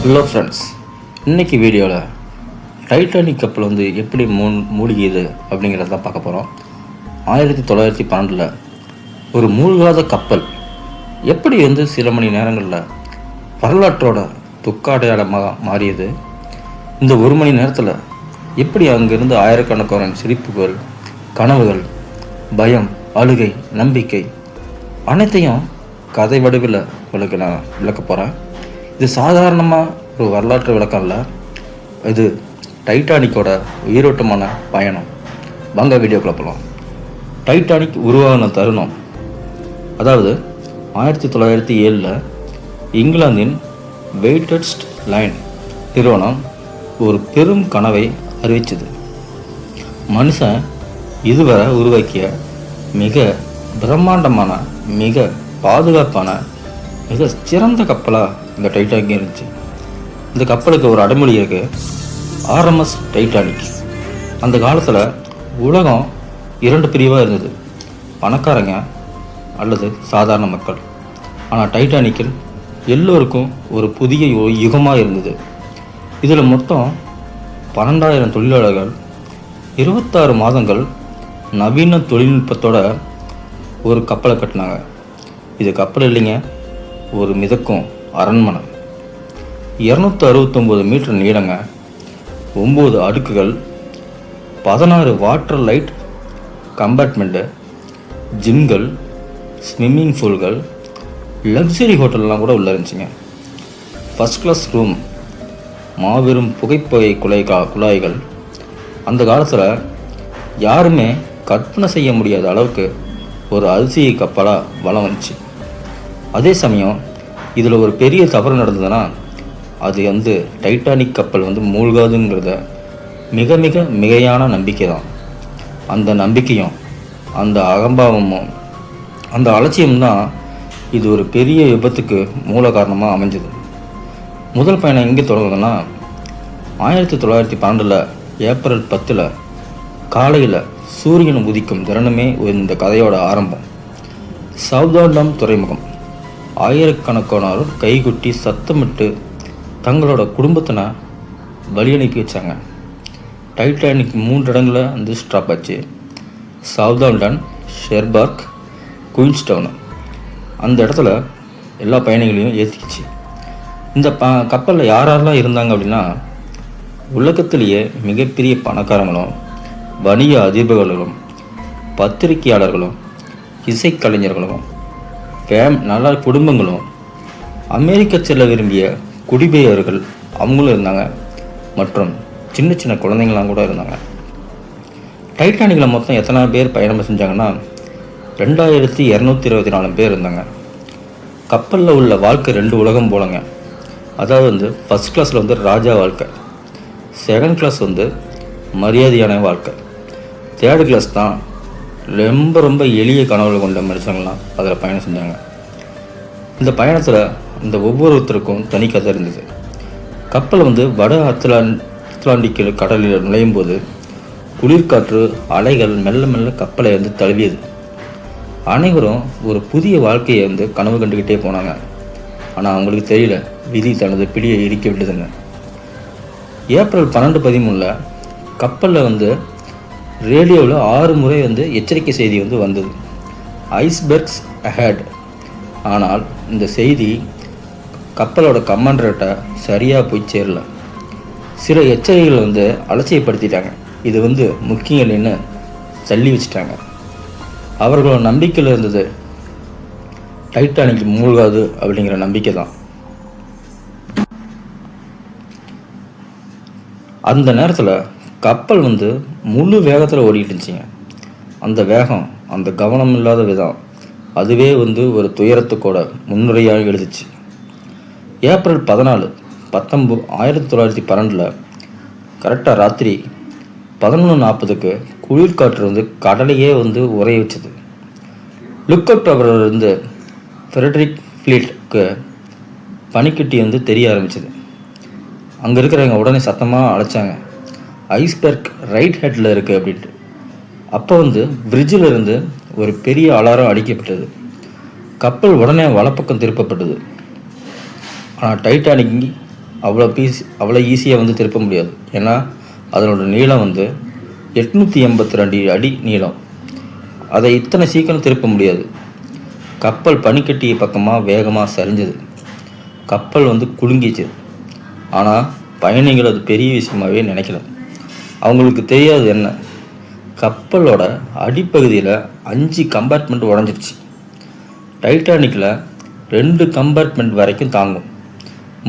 Hello friends, இன்றைக்கி வீடியோவில் Titanic கப்பல் வந்து எப்படி மூழ்கியது அப்படிங்கிறத தான் பார்க்க போகிறோம். 1912 ஒரு மூழ்காத கப்பல் எப்படி வந்து சில மணி நேரங்களில் வரலாற்றோட துக்க அடையாளமாக மாறியது, இந்த ஒரு மணி நேரத்தில் எப்படி அங்கிருந்து ஆயிரக்கணக்கான சிரிப்புகள், கனவுகள், பயம், அழுகை, நம்பிக்கை அனைத்தையும் கதை வடிவில் உங்களுக்கு நான் விளக்க போகிறேன். இது சாதாரணமாக ஒரு வரலாற்று விளக்கம் இல்லை, இது டைட்டானிக்கோட உயிரோட்டமான பயணம். வாங்க வீடியோக்குள்ள போகலாம். டைட்டானிக் உருவாகின தருணம், அதாவது 1907 இங்கிலாந்தின் வெயிட்டஸ்ட் லைன் நிறுவனம் ஒரு பெரும் கனவை அறிவித்தது. மனுஷன் இதுவரை உருவாக்கிய மிக பிரம்மாண்டமான, மிக பாதுகாப்பான, மிக சிறந்த கப்பலாக இந்த டைட்டானிக் இருந்துச்சு. இந்த கப்பலுக்கு ஒரு அடைமொழி இருக்குது, ஆர்எம்எஸ் டைட்டானிக். அந்த காலத்தில் உலகம் 2 பிரிவாக இருந்தது, பணக்காரங்க அல்லது சாதாரண மக்கள். ஆனால் டைட்டானிக்கில் எல்லோருக்கும் ஒரு புதிய யுகமாக இருந்தது. இதில் மொத்தம் 12,000 தொழிலாளர்கள் 26 மாதங்கள் நவீன தொழில்நுட்பத்தோட ஒரு கப்பலை கட்டினாங்க. இது கப்பல் இல்லைங்க, ஒரு மிதக்கும் அரண்மனை. 269 மீட்டர் நீளங்க, 9 அடுக்குகள், 16 வாட்டர் லைட் கம்பார்ட்மெண்ட்டு, ஜிம்கள், ஸ்விம்மிங் பூல்கள், லக்ஸரி ஹோட்டல்லாம் கூட உள்ளே இருந்துச்சுங்க. ஃபஸ்ட் கிளாஸ் ரூம், மாபெரும் புகைப்புகை குழாய்கள். அந்த காலத்தில் யாருமே கற்பனை செய்ய முடியாத அளவுக்கு ஒரு அதிசய கப்பலாக வலம் வந்துச்சு. அதே சமயம் இதில் ஒரு பெரிய தவறு நடந்ததுன்னா அது வந்து டைட்டானிக் கப்பல் வந்து மூழ்காதுங்கிறத மிக மிக மிகையான நம்பிக்கை தான். அந்த நம்பிக்கையும் அந்த அகம்பாவமும் அந்த அலட்சியம்தான் இது ஒரு பெரிய விபத்துக்கு மூல காரணமாக அமைஞ்சது. முதல் பயணம் எங்கே தொடங்குதுன்னா 1912 ஏப்ரல் 10 காலையில் சூரியன் உதிக்கும் தருணமே இந்த கதையோட ஆரம்பம். சவுதாண்டம் துறைமுகம். ஆயிரக்கணக்கானோர் கைகுட்டி சத்தமிட்டு தங்களோட குடும்பத்தினை வழி அனுப்பி வச்சாங்க. டைட்டானிக் 3 இடங்களில் வந்து ஸ்டாப் ஆச்சு. சவுதாண்டன், ஷெர்பார்க், குயின்ஸ்டவுன். அந்த இடத்துல எல்லா பயணிகளையும் ஏற்றிக்கிச்சு. இந்த கப்பலில் யாரெல்லாம் இருந்தாங்க அப்படின்னா, உலகத்திலேயே மிகப்பெரிய பணக்காரங்களும், வணிக அதிபர்களும், பத்திரிகையாளர்களும், இசைக்கலைஞர்களும், நல்ல குடும்பங்களும், அமெரிக்க செல்ல விரும்பிய குடிபெயர்கள் அவங்களும் இருந்தாங்க, மற்றும் சின்ன சின்ன குழந்தைங்களாம் கூட இருந்தாங்க. டைட்டானிக்கில் மொத்தம் எத்தனை பேர் பயணம் செஞ்சாங்கன்னா 2224 பேர் இருந்தாங்க. கப்பலில் உள்ள வாழ்க்கை 2 உலகம் போலங்க. அதாவது வந்து ஃபஸ்ட் கிளாஸில் வந்து ராஜா வாழ்க்கை, செகண்ட் கிளாஸ் வந்து மரியாதையான வாழ்க்கை, தேர்டு கிளாஸ் தான் ரொம்ப எளிய கனவுகள் கொண்ட மனுஷங்கள்லாம் அதில் பயணம் செஞ்சாங்க. இந்த பயணத்தில் இந்த ஒவ்வொருத்தருக்கும் தனி கதை இருந்தது. கப்பல் வந்து வட அட்லாண்டிக் கடலில் நுழையும் போது குளிர்காற்று அலைகள் மெல்ல மெல்ல கப்பலை வந்து தழுவியது. அனைவரும் ஒரு புதிய வாழ்க்கையை வந்து கனவு கண்டுக்கிட்டே போனாங்க. ஆனால் அவங்களுக்கு தெரியல, விதி தனது பிடியை இறுக்கி விட்டதுங்க. ஏப்ரல் 12-13 கப்பலில் வந்து ரேடியோவில் 6 முறை வந்து எச்சரிக்கை செய்தி வந்து வந்தது, ஐஸ்பெர்க்ஸ் அஹெட். ஆனால் இந்த செய்தி கப்பலோட கமாண்டர்கிட்ட சரியாக போய் சேரல. சில எச்சரிக்கைகள் வந்து அலட்சியப்படுத்திட்டாங்க. இது வந்து முக்கியம் இல்லைன்னு தள்ளி வச்சுட்டாங்க. அவர்களோட நம்பிக்கையில் இருந்தது டைட்டானிக் மூழ்காது அப்படிங்கிற நம்பிக்கை தான். அந்த நேரத்தில் கப்பல் வந்து முழு வேகத்தில் ஓடிட்டு இருந்துச்சுங்க. அந்த வேகம், அந்த கவனம் இல்லாத விதம், அதுவே வந்து ஒரு துயரத்துக்கூட முன்னுரையாக எழுதுச்சு. ஏப்ரல் 14, 1912 கரெக்டாக ராத்திரி 11:40 குளிர்காற்று வந்து கடலையே வந்து உரைய வச்சது. லுக் அவுட் டவரில் இருந்து ஃப்ரெட்ரிக் ஃப்ளீட்டுக்கு பனிக்கட்டி வந்து தெரிய ஆரம்பிச்சது. அங்கே இருக்கிறவங்க உடனே சத்தமாக அழைச்சாங்க, ஐஸ்பெர்க் ரைட் ஹெட்டில் இருக்குது அப்படின்ட்டு. அப்போ வந்து பிரிட்ஜில் இருந்து ஒரு பெரிய அலாரம் அடிக்கப்பட்டது. கப்பல் உடனே வலப்பக்கம் திருப்பப்பட்டது. ஆனால் டைட்டானிக் அவ்வளோ ஈஸியாக வந்து திருப்ப முடியாது. ஏன்னா அதனோட நீளம் வந்து 882 அடி நீளம். அதை இத்தனை சீக்கிரம் திருப்ப முடியாது. கப்பல் பனிக்கட்டிய பக்கமாக வேகமாக சரிஞ்சது. கப்பல் வந்து குலுங்கிச்சு. ஆனால் பயணிகள் அது பெரிய விஷயமாகவே நினைக்கல. அவங்களுக்கு தெரியாது என்ன, கப்பலோட அடிப்பகுதியில் 5 கம்பார்ட்மெண்ட் உடஞ்சிருச்சு. டைட்டானிக்கில் 2 கம்பார்ட்மெண்ட் வரைக்கும் தாங்கும்,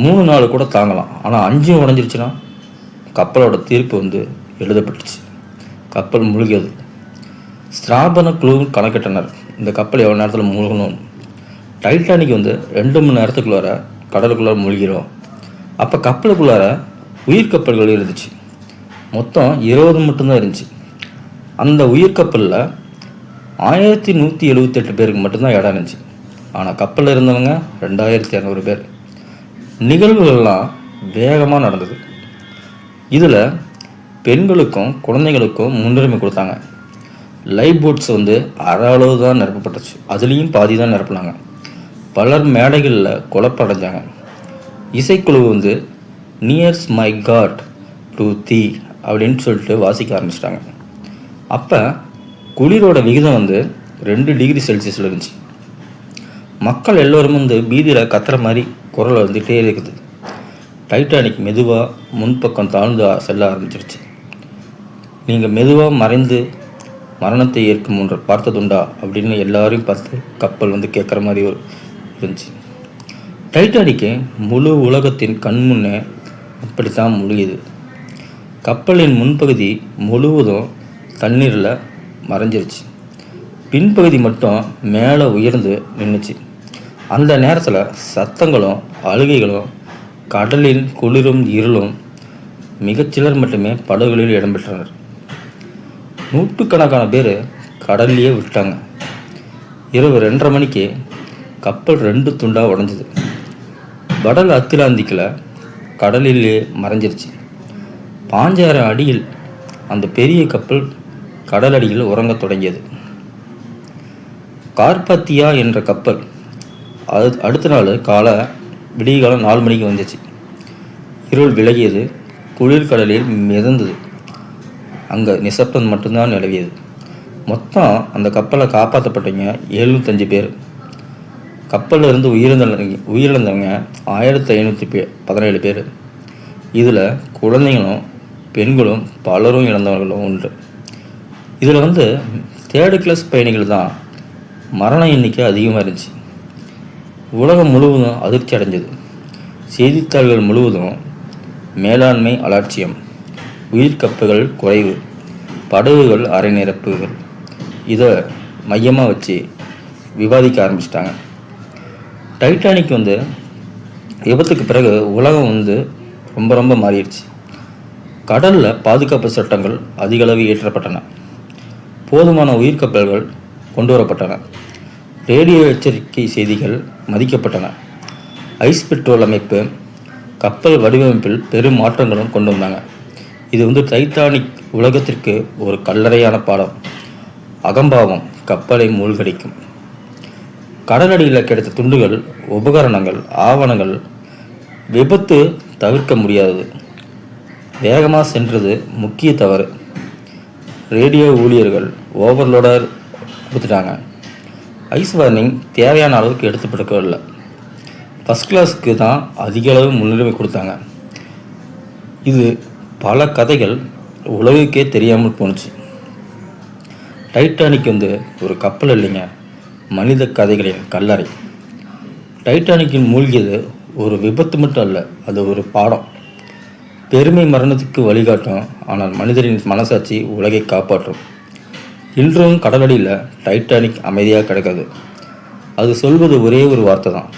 3-4 கூட தாங்கலாம். ஆனால் 5 உடஞ்சிருச்சுன்னா கப்பலோட தீர்ப்பு வந்து எழுதப்பட்டுச்சு. கப்பல் முழுகியது. ஸ்ட்ராபன குழு கணக்கிட்டனர் இந்த கப்பல் எவ்வளோ நேரத்தில் முழுகணும். டைட்டானிக் வந்து 2 மணி நேரத்துக்குள்ளார கடலுக்குள்ளார முழுகிறோம். அப்போ கப்பலுக்குள்ளார உயிர்கப்பல்கள் இருந்துச்சு. மொத்தம் 20 மட்டும்தான் இருந்துச்சு. அந்த உயிர்கப்பலில் 1178 பேருக்கு மட்டும்தான் இடம் இருந்துச்சு. ஆனால் கப்பலில் இருந்தவங்க 2200 பேர். நிகழ்வுகள்லாம் வேகமாக நடந்தது. இதில் பெண்களுக்கும் குழந்தைகளுக்கும் முன்னுரிமை கொடுத்தாங்க. லைஃப் போட்ஸ் வந்து அரை அளவு தான் நிரப்பப்பட்டுச்சு, அதுலேயும் பாதி தான் நிரப்பினாங்க. பலர் மேடைகளில் குழப்படைஞ்சாங்க. இசைக்குழு வந்து நியர்ஸ் மை காட் டு தீ அப்படின்னு சொல்லிட்டு வாசிக்க ஆரம்பிச்சிட்டாங்க. அப்போ குளிரோட விகிதம் வந்து 2 டிகிரி செல்சியஸில் இருந்துச்சு. மக்கள் எல்லோரும் வந்து பீதியில் கத்துற மாதிரி குரலை வந்துகிட்டே இருக்குது. டைட்டானிக் மெதுவாக முன்பக்கம் தாழ்ந்து செல்ல ஆரம்பிச்சிருச்சு. நீங்கள் மெதுவாக மறைந்து மரணத்தை ஏற்கும் ஒன்றை பார்த்ததுண்டா அப்படின்னு எல்லாரையும் பார்த்து கப்பல் வந்து கேட்குற மாதிரி இருந்துச்சு. டைட்டானிக்கு முழு உலகத்தின் கண் முன்னே அப்படித்தான் முழுகியது. கப்பலின் முன்பகுதி முழுவதும் தண்ணீரில் மறைஞ்சிருச்சு. பின்பகுதி மட்டும் மேலே உயர்ந்து நின்றுச்சு. அந்த நேரத்தில் சத்தங்களும் அழுகைகளும் கடலின் குளிரும் இருளும் மிகச்சிலர் மட்டுமே படகுகளில் இடம்பெற்றனர். நூற்றுக்கணக்கான பேர் கடல்லையே விட்டாங்க. இரவு 2:30 மணிக்கு கப்பல் 2 துண்டாக உடஞ்சிது. வடல் அத்திலாந்திக்கில் கடலிலே மறைஞ்சிருச்சு. 5000 அடியில் அந்த பெரிய கப்பல் கடலடியில் உறங்கத் தொடங்கியது. கார்பாத்தியா என்ற கப்பல் அடுத்த நாள் விடியகாலம் 4 மணிக்கு வந்துச்சு. இருள் விலகியது. குளிர் கடலில் மிதந்தது. அங்கே நிசப்தம் மட்டும்தான் நிலவியது. மொத்தம் அந்த கப்பலை காப்பாற்றப்பட்டவங்க 75 பேர். கப்பலில் இருந்து உயிரிழந்தவங்க 1517 பேர். இதில் குழந்தைங்களும் பெண்களும் பலரும் இழந்தவர்களும் உண்டு. இதில் வந்து 3rd கிளாஸ் பயணிகள் தான் மரண எண்ணிக்கை அதிகமாக இருந்துச்சு. உலகம் முழுவதும் அதிர்ச்சி அடைஞ்சது. செய்தித்தாள்கள் முழுவதும் மேலாண்மை அலட்சியம், உயிர்கப்பல்கள் குறைவு, படகுகள் அரை நிரப்புகள், இதை மையமாக வச்சு விவாதிக்க ஆரம்பிச்சிட்டாங்க. டைட்டானிக் வந்து விபத்துக்கு பிறகு உலகம் வந்து ரொம்ப மாறிடுச்சு. கடலில் பாதுகாப்பு சட்டங்கள் அதிகளவு இயற்றப்பட்டன. போதுமான உயிர்கப்பல்கள் கொண்டு வரப்பட்டன. ரேடியோ எச்சரிக்கை செய்திகள் மதிக்கப்பட்டன. ஐஸ் பெட்ரோல் அமைப்பு, கப்பல் வடிவமைப்பில் பெரும் மாற்றங்களும் கொண்டு வந்தாங்க. இது வந்து டைட்டானிக் உலகத்திற்கு ஒரு கல்லறையான பாடம். அகம்பாவம் கப்பலை மூழ்கடிக்கும். கடலடியில் கிடைத்த துண்டுகள், உபகரணங்கள், ஆவணங்கள் விபத்து தவிர்க்க முடியாதது. வேகமாக சென்றது முக்கிய தவறு. ரேடியோ ஊழியர்கள் ஓவர்லோடர் கொடுத்துட்டாங்க. ஐஸ் வார்னிங் தேவையான அளவுக்கு எடுத்துப்படவில்லை. ஃபஸ்ட் கிளாஸுக்கு தான் அதிக அளவு முன்னுரிமை கொடுத்தாங்க. இது பல கதைகள் உலகுக்கே தெரியாமல் போணுச்சு. டைட்டானிக் வந்து ஒரு கப்பல் இல்லைங்க, மனித கதைகளின் கல்லறை. டைட்டானிக்கின் மூழ்கியது ஒரு விபத்து மட்டும் அல்ல, அது ஒரு பாடம். பெருமை மரணத்துக்கு வழிகாட்டும், ஆனால் மனிதரின் மனசாட்சி உலகை காப்பாற்றும். இன்றும் கடலடியில் டைட்டானிக் அமைதியாக கிடக்காது. அது சொல்வது ஒரே ஒரு வார்த்தை தான்,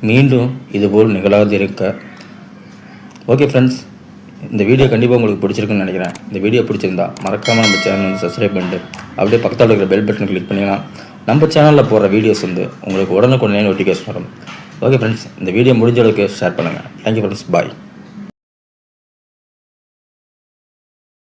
மீண்டும் இதுபோல் நிகழாது இருக்க. ஓகே ஃப்ரெண்ட்ஸ், இந்த வீடியோ கண்டிப்பாக உங்களுக்கு பிடிச்சிருக்குன்னு நினைக்கிறேன். இந்த வீடியோ பிடிச்சிருந்தா மறக்காமல் நம்ம சேனல் வந்து சப்ஸ்கிரைப் பண்ணிட்டு அப்படியே பக்கத்தில் இருக்கிற பெல் பட்டன் கிளிக் பண்ணிங்கன்னா நம்ம சேனலில் போடுற வீடியோஸ் வந்து உங்களுக்கு உடனுக்குடனே நோட்டிஃபிகேஷன் வரும். ஓகே ஃப்ரெண்ட்ஸ், இந்த வீடியோ முடிஞ்ச அளவுக்கு ஷேர் பண்ணுங்கள். தேங்க்யூ ஃப்ரெண்ட்ஸ், பாய்.